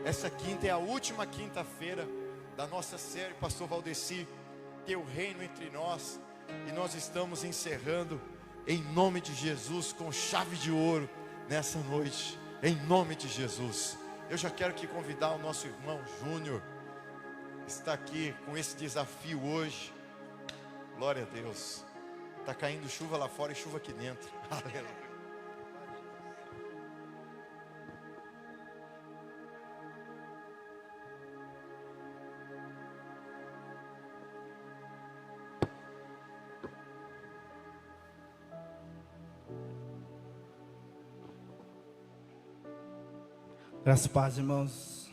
Essa quinta é a última quinta-feira da nossa série, Pastor Valdeci, Teu Reino entre Nós. E nós estamos encerrando em nome de Jesus, com chave de ouro nessa noite, em nome de Jesus. Eu já quero aqui convidar o nosso irmão Júnior, está aqui com esse desafio hoje. Glória a Deus. Está caindo chuva lá fora e chuva aqui dentro. Aleluia. Graças a paz, irmãos.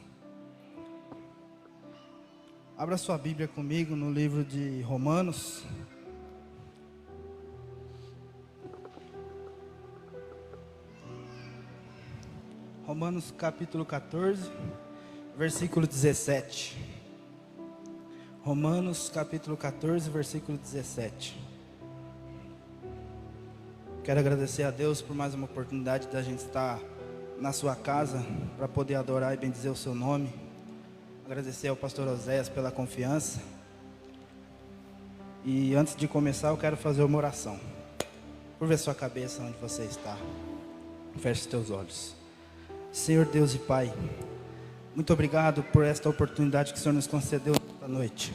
Abra sua Bíblia comigo no livro de Romanos. Romanos capítulo 14, versículo 17. Romanos capítulo 14, versículo 17. Quero agradecer a Deus por mais uma oportunidade da gente estar na sua casa para poder adorar e bendizer o seu nome. Agradecer ao pastor Oséias pela confiança. E antes de começar, eu quero fazer uma oração. Curva a sua cabeça onde você está. Feche os teus olhos. Senhor Deus e Pai, muito obrigado por esta oportunidade que o Senhor nos concedeu esta noite.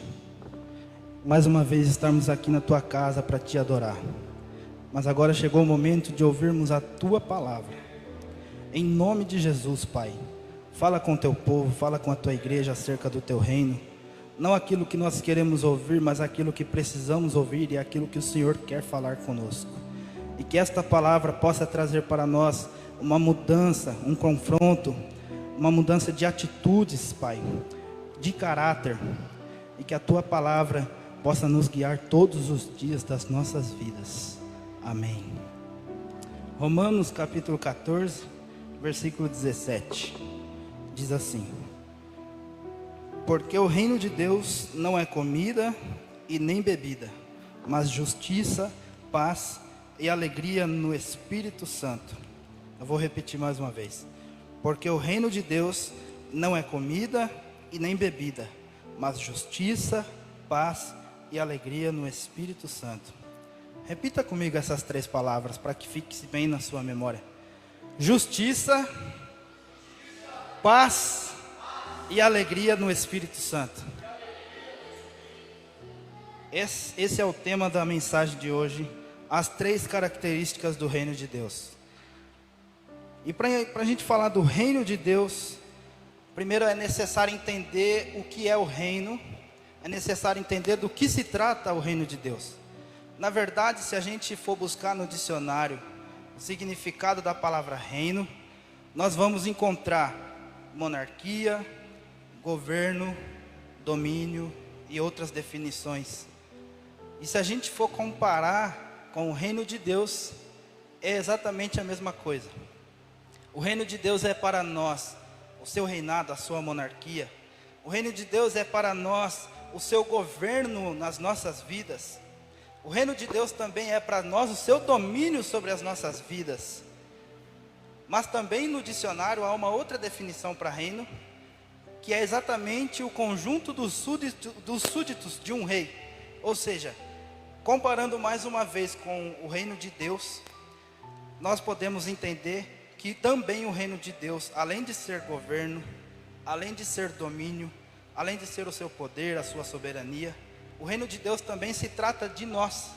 Mais uma vez estarmos aqui na tua casa para te adorar. Mas agora chegou o momento de ouvirmos a tua palavra. Em nome de Jesus, Pai, fala com o teu povo, fala com a tua igreja acerca do teu reino. Não aquilo que nós queremos ouvir, mas aquilo que precisamos ouvir e aquilo que o Senhor quer falar conosco. E que esta palavra possa trazer para nós uma mudança, um confronto, uma mudança de atitudes, Pai, de caráter. E que a tua palavra possa nos guiar todos os dias das nossas vidas. Amém. Romanos capítulo 14, versículo 17, diz assim: porque o reino de Deus não é comida e nem bebida, mas justiça, paz e alegria no Espírito Santo. Eu vou repetir mais uma vez. Porque o reino de Deus não é comida e nem bebida, mas justiça, paz e alegria no Espírito Santo. Repita comigo essas três palavras para que fique bem na sua memória. Justiça, paz e alegria no Espírito Santo. Esse é o tema da mensagem de hoje. As três características do reino de Deus. E para a gente falar do reino de Deus, primeiro é necessário entender o que é o reino. É necessário entender do que se trata o reino de Deus. Na verdade, se a gente for buscar no dicionário o significado da palavra reino, nós vamos encontrar monarquia, governo, domínio e outras definições. E se a gente for comparar com o reino de Deus, é exatamente a mesma coisa. O reino de Deus é para nós o seu reinado, a sua monarquia. O reino de Deus é para nós o seu governo nas nossas vidas. O reino de Deus também é para nós o seu domínio sobre as nossas vidas. Mas também no dicionário há uma outra definição para reino, que é exatamente o conjunto dos súditos de um rei. Ou seja, comparando mais uma vez com o reino de Deus, nós podemos entender que também o reino de Deus, além de ser governo, além de ser domínio, além de ser o seu poder, a sua soberania, o reino de Deus também se trata de nós,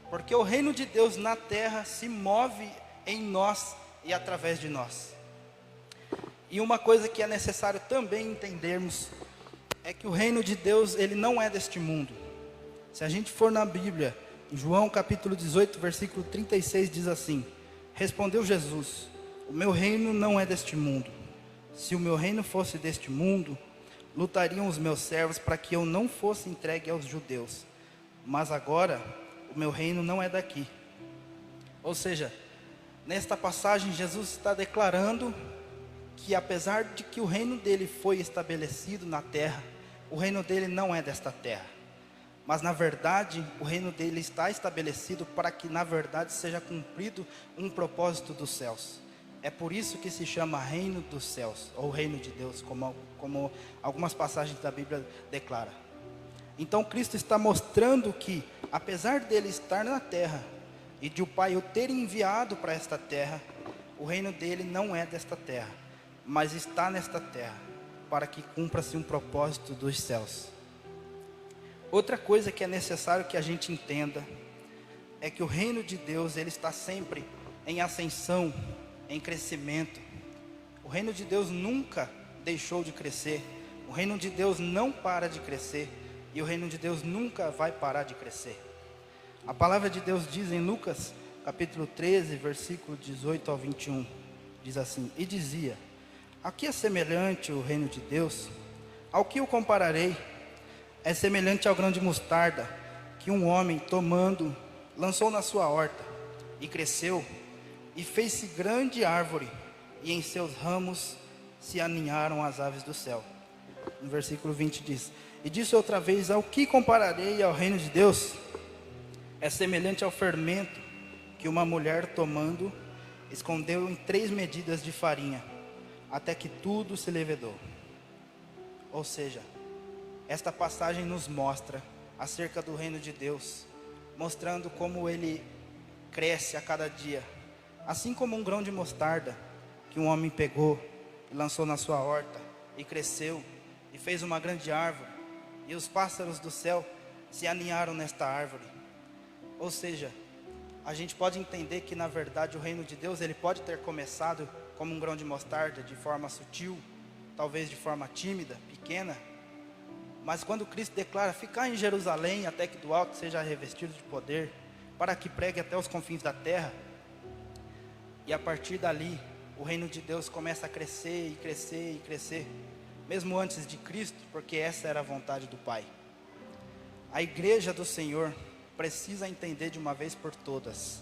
porque o reino de Deus na terra se move em nós e através de nós. E uma coisa que é necessário também entendermos é que o reino de Deus, ele não é deste mundo. Se a gente for na Bíblia, em João capítulo 18, versículo 36 diz assim: respondeu Jesus: o meu reino não é deste mundo. Se o meu reino fosse deste mundo, lutariam os meus servos para que eu não fosse entregue aos judeus. Mas agora, o meu reino não é daqui. Ou seja, nesta passagem Jesus está declarando que apesar de que o reino dele foi estabelecido na terra, o reino dele não é desta terra. Mas na verdade, o reino dele está estabelecido para que na verdade seja cumprido um propósito dos céus. É por isso que se chama reino dos céus, ou reino de Deus, como algumas passagens da Bíblia declaram. Então Cristo está mostrando que, apesar dele estar na terra, e de o Pai o ter enviado para esta terra, o reino dele não é desta terra, mas está nesta terra, para que cumpra-se um propósito dos céus. Outra coisa que é necessário que a gente entenda, é que o reino de Deus, ele está sempre em ascensão, em crescimento. O reino de Deus nunca deixou de crescer, o reino de Deus não para de crescer, e o reino de Deus nunca vai parar de crescer. A palavra de Deus diz em Lucas, capítulo 13, versículo 18 ao 21, diz assim: E dizia: a que é semelhante o reino de Deus? Ao que o compararei? É semelhante ao grão de mostarda, que um homem, tomando, lançou na sua horta, e cresceu, e fez-se grande árvore, e em seus ramos se aninharam as aves do céu. No versículo 20 diz: E disse outra vez: ao que compararei ao reino de Deus? É semelhante ao fermento, que uma mulher tomando, escondeu em 3 medidas de farinha, até que tudo se levedou. Ou seja, esta passagem nos mostra acerca do reino de Deus, mostrando como ele cresce a cada dia, assim como um grão de mostarda, que um homem pegou e lançou na sua horta, e cresceu, e fez uma grande árvore, e os pássaros do céu se aninharam nesta árvore. Ou seja, a gente pode entender que na verdade o reino de Deus, ele pode ter começado como um grão de mostarda, de forma sutil, talvez de forma tímida, pequena, mas quando Cristo declara: ficar em Jerusalém até que do alto seja revestido de poder, para que pregue até os confins da terra, e a partir dali o reino de Deus começa a crescer e crescer e crescer, mesmo antes de Cristo, porque essa era a vontade do Pai. A igreja do Senhor precisa entender de uma vez por todas,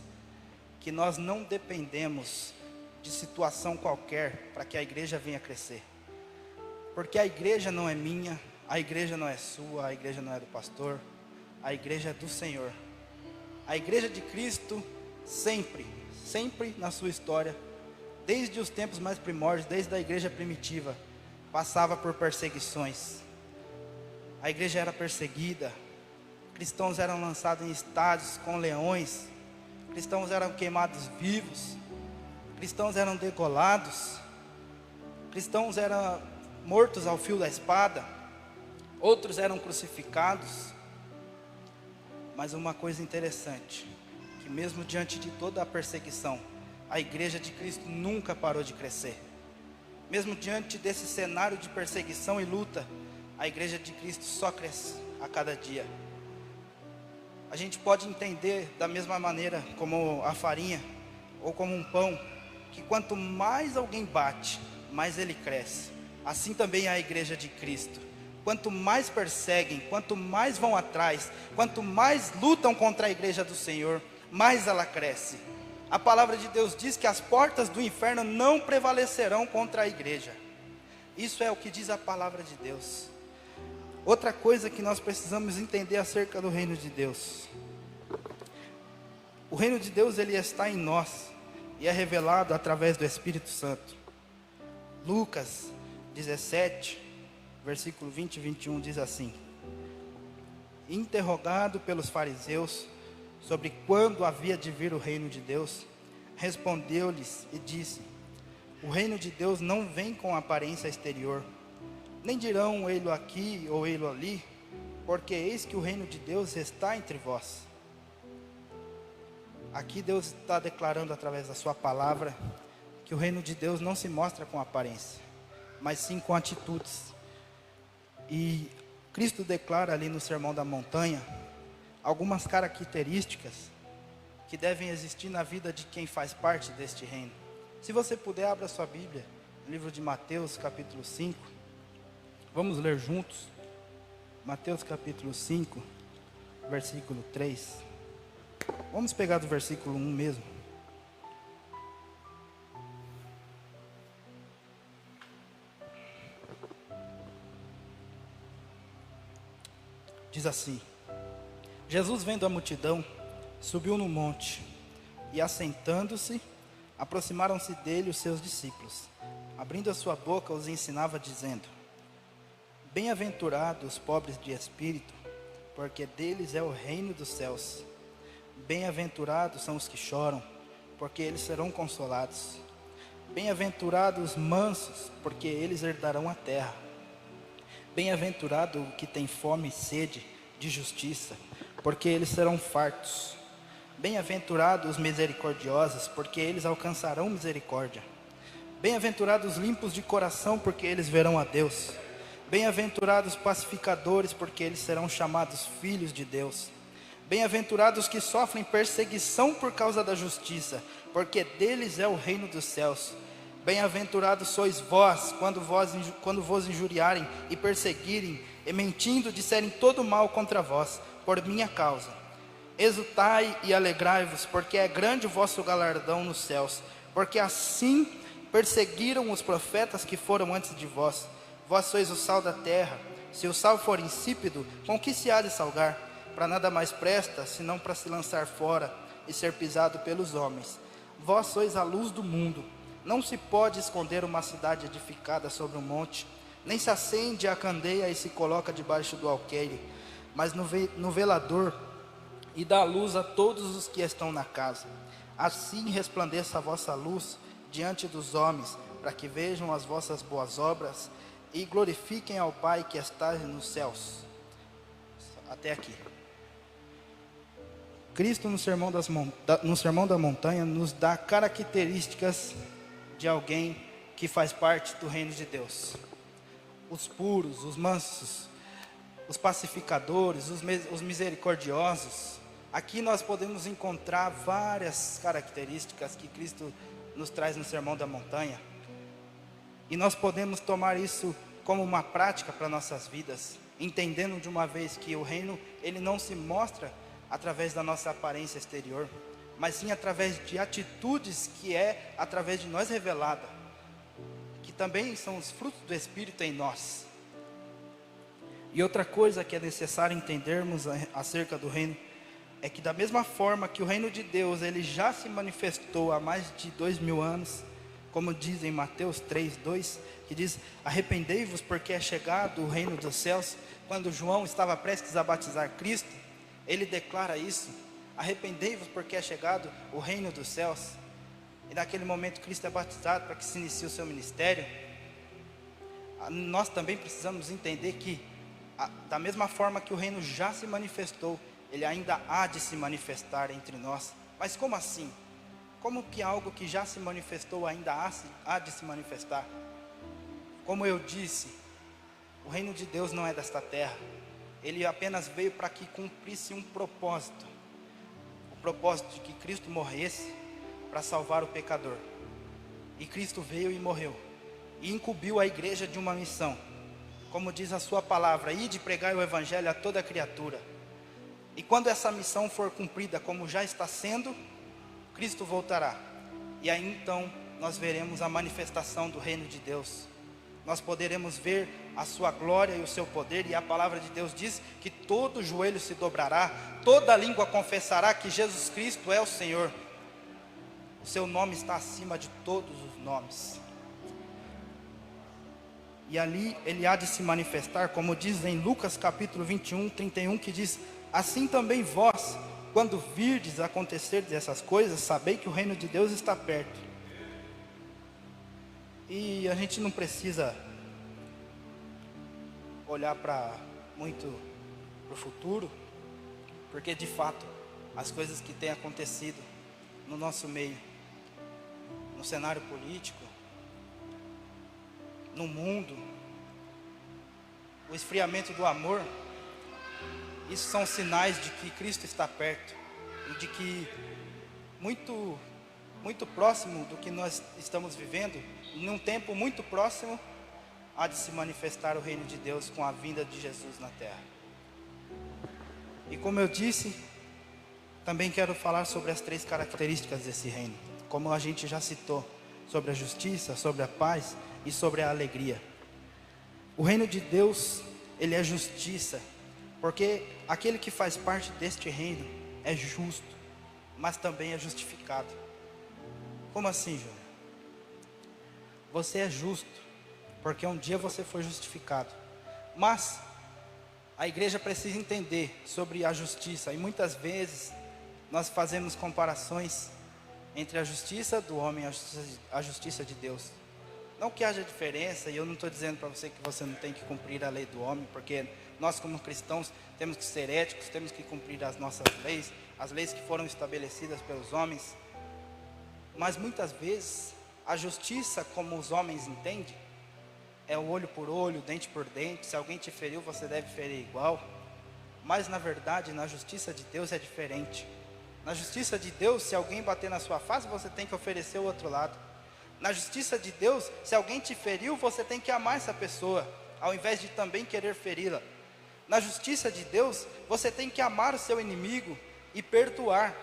que nós não dependemos de situação qualquer para que a igreja venha crescer, porque a igreja não é minha, a igreja não é sua, a igreja não é do pastor, a igreja é do Senhor. A igreja de Cristo sempre na sua história, desde os tempos mais primórdios, desde a igreja primitiva, passava por perseguições. A igreja era perseguida, cristãos eram lançados em estádios com leões, cristãos eram queimados vivos, cristãos eram degolados, cristãos eram mortos ao fio da espada, outros eram crucificados. Mas uma coisa interessante, que mesmo diante de toda a perseguição, a igreja de Cristo nunca parou de crescer. Mesmo diante desse cenário de perseguição e luta, a igreja de Cristo só cresce a cada dia. A gente pode entender da mesma maneira como a farinha, ou como um pão, que quanto mais alguém bate, mais ele cresce. Assim também é a igreja de Cristo. Quanto mais perseguem, quanto mais vão atrás, quanto mais lutam contra a igreja do Senhor, mais ela cresce. A palavra de Deus diz que as portas do inferno não prevalecerão contra a igreja. Isso é o que diz a palavra de Deus. Outra coisa que nós precisamos entender acerca do reino de Deus. O reino de Deus, ele está em nós e é revelado através do Espírito Santo. Lucas 17, versículo 20 e 21 diz assim: interrogado pelos fariseus sobre quando havia de vir o reino de Deus, respondeu-lhes e disse: o reino de Deus não vem com aparência exterior, nem dirão ei-lo aqui ou ei-lo ali, porque eis que o reino de Deus está entre vós. Aqui Deus está declarando através da sua palavra que o reino de Deus não se mostra com aparência, mas sim com atitudes. E Cristo declara ali no Sermão da Montanha algumas características que devem existir na vida de quem faz parte deste reino. Se você puder, abra sua Bíblia, no livro de Mateus capítulo 5, vamos ler juntos. Mateus capítulo 5, versículo 3. Vamos pegar do versículo 1 mesmo. Diz assim: Jesus, vendo a multidão, subiu no monte, e assentando-se, Aproximaram-se dele os seus discípulos. Abrindo a sua boca, os ensinava, dizendo: Bem-aventurados os pobres de espírito, porque deles é o reino dos céus. Bem-aventurados são os que choram, porque eles serão consolados. Bem-aventurados os mansos, porque eles herdarão a terra. Bem-aventurado o que tem fome e sede de justiça, porque eles serão fartos. Bem-aventurados os misericordiosos, porque eles alcançarão misericórdia. Bem-aventurados os limpos de coração, porque eles verão a Deus. Bem-aventurados os pacificadores, porque eles serão chamados filhos de Deus. Bem-aventurados os que sofrem perseguição por causa da justiça, porque deles é o reino dos céus. Bem-aventurados sois vós, quando vos injuriarem e perseguirem, e mentindo disserem todo mal contra vós, por minha causa. Exultai e alegrai-vos, porque é grande o vosso galardão nos céus, porque assim perseguiram os profetas que foram antes de vós. Vós sois o sal da terra. Se o sal for insípido, com que se há de salgar? Para nada mais presta, senão para se lançar fora e ser pisado pelos homens. Vós sois a luz do mundo. Não se pode esconder uma cidade edificada sobre um monte, nem se acende a candeia e se coloca debaixo do alqueire, mas no velador, e dá luz a todos os que estão na casa. Assim resplandeça a vossa luz diante dos homens, para que vejam as vossas boas obras e glorifiquem ao Pai que está nos céus. Até aqui. Cristo no Sermão da Montanha nos dá características de alguém que faz parte do reino de Deus. Os puros, os mansos, os pacificadores, os misericordiosos. Aqui nós podemos encontrar várias características que Cristo nos traz no Sermão da Montanha. E nós podemos tomar isso como uma prática para nossas vidas, entendendo de uma vez que o reino, ele não se mostra através da nossa aparência exterior, mas sim através de atitudes que é através de nós revelada, que também são os frutos do Espírito em nós. E outra coisa que é necessário entendermos acerca do reino, é que da mesma forma que o reino de Deus, ele já se manifestou há mais de 2000 anos, como diz em Mateus 3:2, que diz: arrependei-vos porque é chegado o reino dos céus. Quando João estava prestes a batizar Cristo, ele declara isso: arrependei-vos porque é chegado o reino dos céus. E naquele momento Cristo é batizado para que se inicie o seu ministério. Nós também precisamos entender que da mesma forma que o reino já se manifestou, ele ainda há de se manifestar entre nós. Mas como assim? Como que algo que já se manifestou ainda há de se manifestar? Como eu disse, o reino de Deus não é desta terra. Ele apenas veio para que cumprisse um propósito. O propósito de que Cristo morresse para salvar o pecador. E Cristo veio e morreu. E incumbiu a igreja de uma missão. Como diz a sua palavra: ide pregar o evangelho a toda criatura. E quando essa missão for cumprida, como já está sendo, Cristo voltará. E aí então nós veremos a manifestação do reino de Deus. Nós poderemos ver a sua glória e o seu poder. E a palavra de Deus diz que todo joelho se dobrará, toda língua confessará que Jesus Cristo é o Senhor. O seu nome está acima de todos os nomes. E ali ele há de se manifestar, como diz em Lucas capítulo 21:31, que diz: assim também vós, quando virdes acontecer essas coisas, sabei que o reino de Deus está perto. E a gente não precisa olhar muito para o futuro, porque de fato as coisas que têm acontecido no nosso meio, no cenário político, no mundo, o esfriamento do amor, isso são sinais de que Cristo está perto e de que muito próximo do que nós estamos vivendo, num tempo muito próximo, há de se manifestar o reino de Deus com a vinda de Jesus na terra. E como eu disse, também quero falar sobre as 3 características desse reino, como a gente já citou, sobre a justiça, sobre a paz e sobre a alegria. O reino de Deus, ele é justiça, porque aquele que faz parte deste reino é justo, mas também é justificado. Como assim, Júnior? Você é justo, porque um dia você foi justificado. Mas a igreja precisa entender sobre a justiça. E muitas vezes nós fazemos comparações entre a justiça do homem e a justiça de Deus. Não que haja diferença, e eu não estou dizendo para você que você não tem que cumprir a lei do homem, porque nós como cristãos temos que ser éticos, temos que cumprir as nossas leis, as leis que foram estabelecidas pelos homens. Mas muitas vezes a justiça como os homens entendem é o olho por olho, dente por dente. Se alguém te feriu, você deve ferir igual. Mas na verdade, na justiça de Deus é diferente. Na justiça de Deus, se alguém bater na sua face, você tem que oferecer o outro lado. Na justiça de Deus, se alguém te feriu, você tem que amar essa pessoa, ao invés de também querer feri-la. Na justiça de Deus, você tem que amar o seu inimigo e perdoar.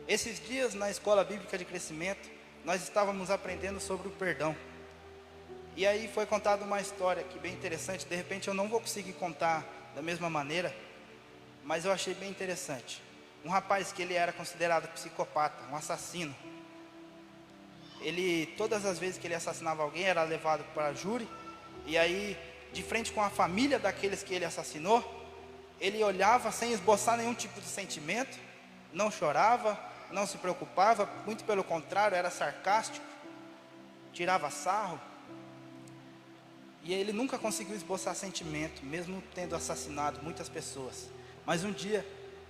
Esses dias na escola bíblica de crescimento, nós estávamos aprendendo sobre o perdão. E aí foi contada uma história que bem interessante. De repente eu não vou conseguir contar da mesma maneira, mas eu achei bem interessante. Um rapaz que ele era considerado psicopata, um assassino. Ele, todas as vezes que ele assassinava alguém, era levado para júri. E aí, de frente com a família daqueles que ele assassinou, ele olhava sem esboçar nenhum tipo de sentimento, não chorava, não se preocupava, muito pelo contrário, era sarcástico, tirava sarro. E ele nunca conseguiu esboçar sentimento, mesmo tendo assassinado muitas pessoas. Mas um dia,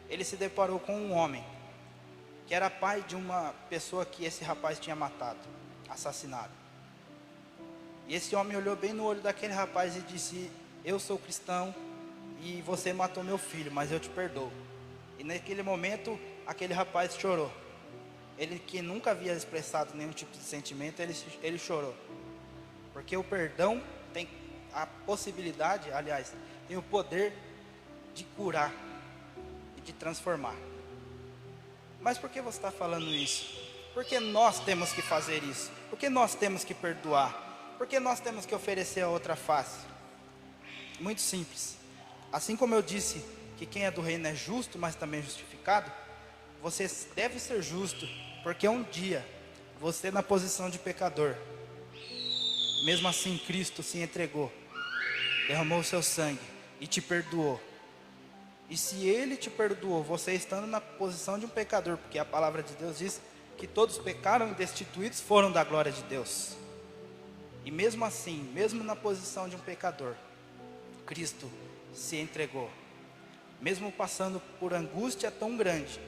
ele se deparou com um homem, que era pai de uma pessoa que esse rapaz tinha matado, assassinado. E esse homem olhou bem no olho daquele rapaz e disse: eu sou cristão e você matou meu filho, mas eu te perdoo. E naquele momento, aquele rapaz chorou. Ele que nunca havia expressado nenhum tipo de sentimento, ele chorou. Porque o perdão tem a possibilidade, aliás, tem o poder de curar e de transformar. Mas por que você está falando isso? Porque nós temos que fazer isso. Porque nós temos que perdoar. Porque nós temos que oferecer a outra face. Muito simples. Assim como eu disse que quem é do reino é justo, mas também justificado, você deve ser justo, porque um dia, você na posição de pecador, mesmo assim Cristo se entregou, derramou o seu sangue e te perdoou. E se Ele te perdoou, você estando na posição de um pecador, porque a palavra de Deus diz que todos pecaram e destituídos foram da glória de Deus. E mesmo assim, mesmo na posição de um pecador, Cristo se entregou. Mesmo passando por angústia tão grande,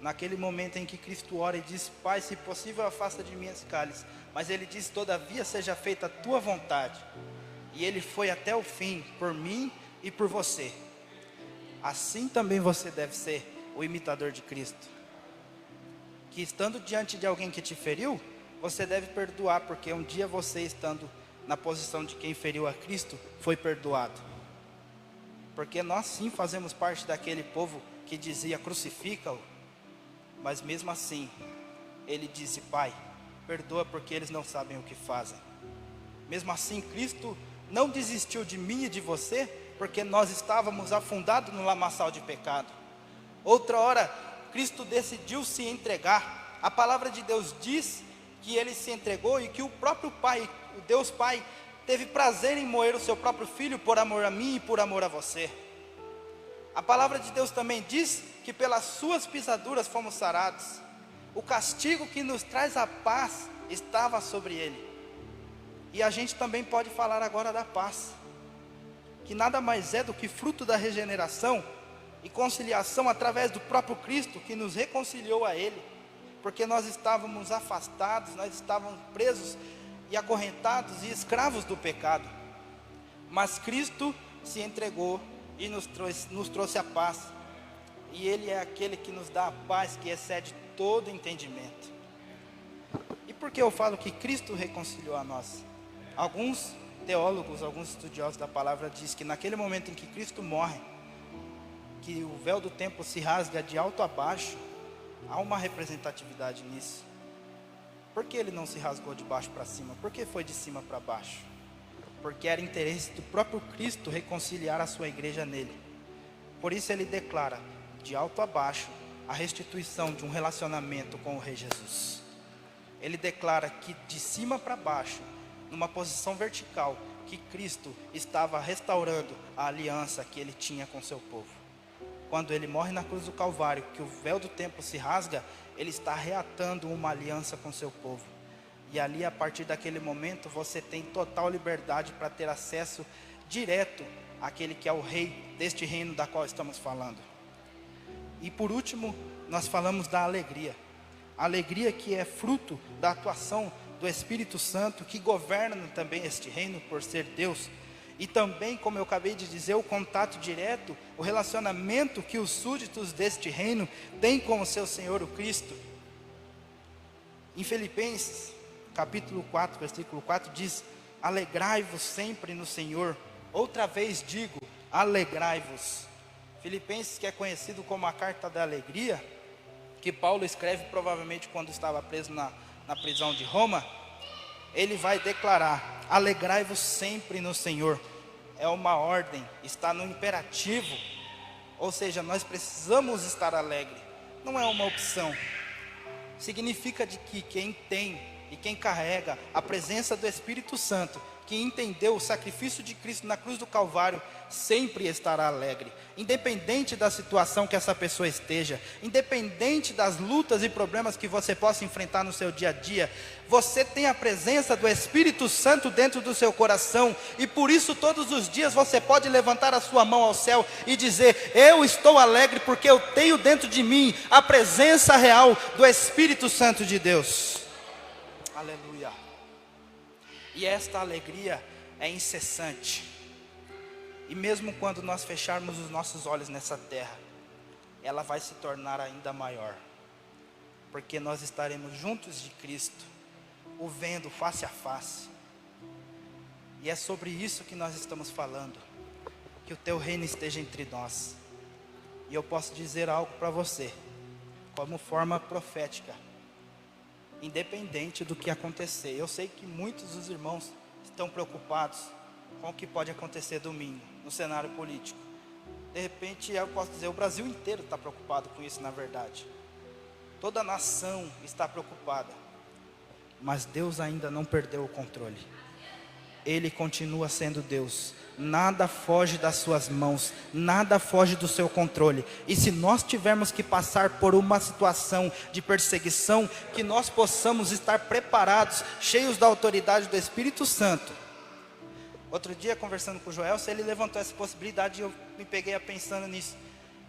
naquele momento em que Cristo ora e diz: Pai, se possível afasta de mim esse cálice. Mas Ele diz: todavia seja feita a tua vontade. E Ele foi até o fim, por mim e por você. Assim também você deve ser o imitador de Cristo. Que estando diante de alguém que te feriu, você deve perdoar, porque um dia você, estando na posição de quem feriu a Cristo, foi perdoado. Porque nós sim fazemos parte daquele povo que dizia: crucifica-o. Mas mesmo assim, Ele disse: Pai, perdoa porque eles não sabem o que fazem. Mesmo assim, Cristo não desistiu de mim e de você, porque nós estávamos afundados no lamaçal de pecado. Outra hora, Cristo decidiu se entregar. A palavra de Deus diz que Ele se entregou e que o próprio Pai, o Deus Pai, teve prazer em moer o seu próprio Filho por amor a mim e por amor a você. A palavra de Deus também diz que pelas suas pisaduras fomos sarados. O castigo que nos traz a paz estava sobre Ele. E a gente também pode falar agora da paz, que nada mais é do que fruto da regeneração e conciliação através do próprio Cristo, que nos reconciliou a Ele. Porque nós estávamos afastados, nós estávamos presos e acorrentados e escravos do pecado. Mas Cristo se entregou e nos trouxe a paz. E Ele é aquele que nos dá a paz que excede todo entendimento. E por que eu falo que Cristo reconciliou a nós? Alguns teólogos, alguns estudiosos da palavra dizem que naquele momento em que Cristo morre, que o véu do templo se rasga de alto a baixo, há uma representatividade nisso. Por que Ele não se rasgou de baixo para cima? Por que foi de cima para baixo? Porque era interesse do próprio Cristo reconciliar a sua igreja nele. Por isso Ele declara, de alto a baixo, a restituição de um relacionamento com o Rei Jesus. ele declara que de cima para baixo, numa posição vertical, que Cristo estava restaurando a aliança que ele tinha com seu povo. Quando ele morre na cruz do Calvário, que o véu do templo se rasga, ele está reatando uma aliança com seu povo. E ali, a partir daquele momento, você tem total liberdade para ter acesso direto àquele que é o rei deste reino da qual estamos falando. E por último, nós falamos da alegria. A alegria que é fruto da atuação do Espírito Santo, que governa também este reino por ser Deus. E também, como eu acabei de dizer, o contato direto, o relacionamento que os súditos deste reino têm com o seu Senhor, o Cristo. Em Filipenses, capítulo 4, versículo 4, diz: alegrai-vos sempre no Senhor. Outra vez digo, alegrai-vos. Filipenses, que é conhecido como a carta da alegria, que Paulo escreve provavelmente quando estava preso na prisão de Roma, ele vai declarar: alegrai-vos sempre no Senhor. É uma ordem, está no imperativo, ou seja, nós precisamos estar alegre, não é uma opção. Significa de que quem tem e quem carrega a presença do Espírito Santo, que entendeu o sacrifício de Cristo na cruz do Calvário, sempre estará alegre, independente da situação que essa pessoa esteja, independente das lutas e problemas que você possa enfrentar no seu dia a dia. Você tem a presença do Espírito Santo dentro do seu coração, e por isso todos os dias você pode levantar a sua mão ao céu e dizer: eu estou alegre porque eu tenho dentro de mim a presença real do Espírito Santo de Deus. Aleluia. E esta alegria é incessante. E mesmo quando nós fecharmos os nossos olhos nessa terra, ela vai se tornar ainda maior. Porque nós estaremos juntos de Cristo, o vendo face a face. E é sobre isso que nós estamos falando. Que o teu reino esteja entre nós. E eu posso dizer algo para você, como forma profética. Independente do que acontecer. Eu sei que muitos dos irmãos estão preocupados com o que pode acontecer domingo, no cenário político. De repente, eu posso dizer, o Brasil inteiro está preocupado com isso, na verdade. Toda a nação está preocupada. Mas Deus ainda não perdeu o controle. Ele continua sendo Deus. Nada foge das suas mãos, nada foge do seu controle. E se nós tivermos que passar por uma situação de perseguição, que nós possamos estar preparados, cheios da autoridade do Espírito Santo. Outro dia, conversando com o Joel, ele levantou essa possibilidade e eu me peguei a pensando nisso.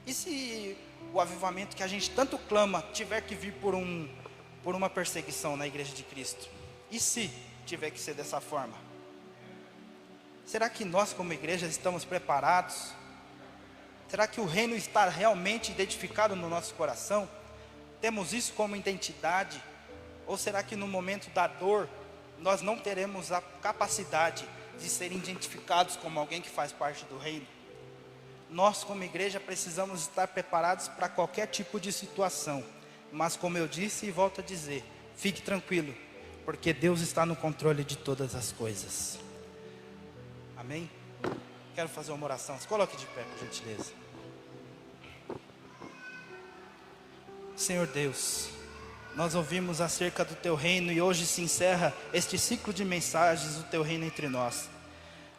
E se o avivamento que a gente tanto clama tiver que vir por uma perseguição na igreja de Cristo? E se tiver que ser dessa forma? Será que nós como igreja estamos preparados? Será que o reino está realmente identificado no nosso coração? Temos isso como identidade? Ou será que no momento da dor, nós não teremos a capacidade de ser identificados como alguém que faz parte do reino? Nós como igreja precisamos estar preparados para qualquer tipo de situação. Mas como eu disse e volto a dizer, fique tranquilo, porque Deus está no controle de todas as coisas. Amém? Quero fazer uma oração. Se coloque de pé, por gentileza. Senhor Deus, nós ouvimos acerca do teu reino e hoje se encerra este ciclo de mensagens do teu reino entre nós.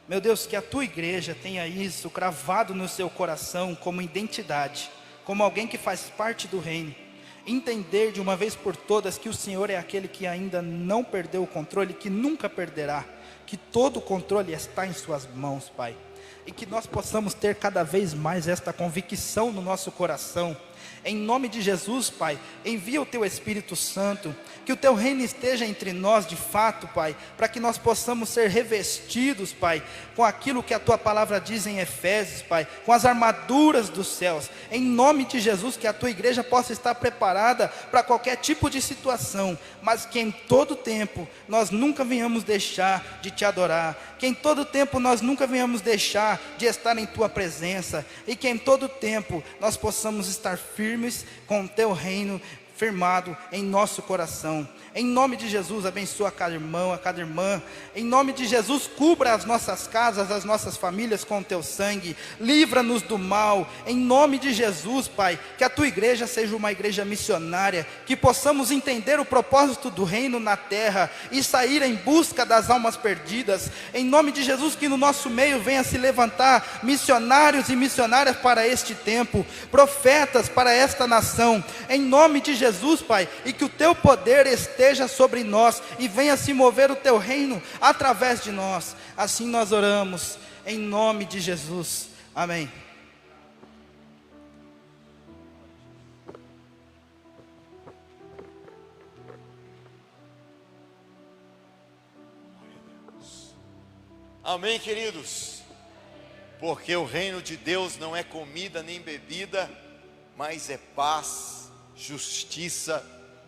Meu Deus, que a tua igreja tenha isso cravado no seu coração como identidade, como alguém que faz parte do reino. Entender de uma vez por todas que o Senhor é aquele que ainda não perdeu o controle, que nunca perderá. Que todo o controle está em suas mãos, Pai. E que nós possamos ter cada vez mais esta convicção no nosso coração. Em nome de Jesus, Pai, envia o teu Espírito Santo, que o teu reino esteja entre nós de fato, Pai, para que nós possamos ser revestidos, Pai, com aquilo que a tua palavra diz em Efésios, Pai, com as armaduras dos céus. Em nome de Jesus, que a tua igreja possa estar preparada para qualquer tipo de situação, mas que em todo tempo nós nunca venhamos deixar de te adorar, que em todo tempo nós nunca venhamos deixar de estar em tua presença, e que em todo tempo nós possamos estar firmes com o teu reino, firmado em nosso coração. Em nome de Jesus, abençoa cada irmão, a cada irmã. Em nome de Jesus, cubra as nossas casas, as nossas famílias com o teu sangue. Livra-nos do mal. Em nome de Jesus, Pai, que a tua igreja seja uma igreja missionária, que possamos entender o propósito do reino na terra e sair em busca das almas perdidas. Em nome de Jesus, que no nosso meio venha se levantar missionários e missionárias para este tempo, profetas para esta nação. Em nome de Jesus, Pai, e que o teu poder esteja sobre nós e venha se mover o teu reino através de nós. Assim nós oramos, em nome de Jesus. Amém. Amém, queridos? Porque o reino de Deus não é comida nem bebida, mas é paz, justiça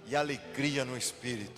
e alegria no Espírito.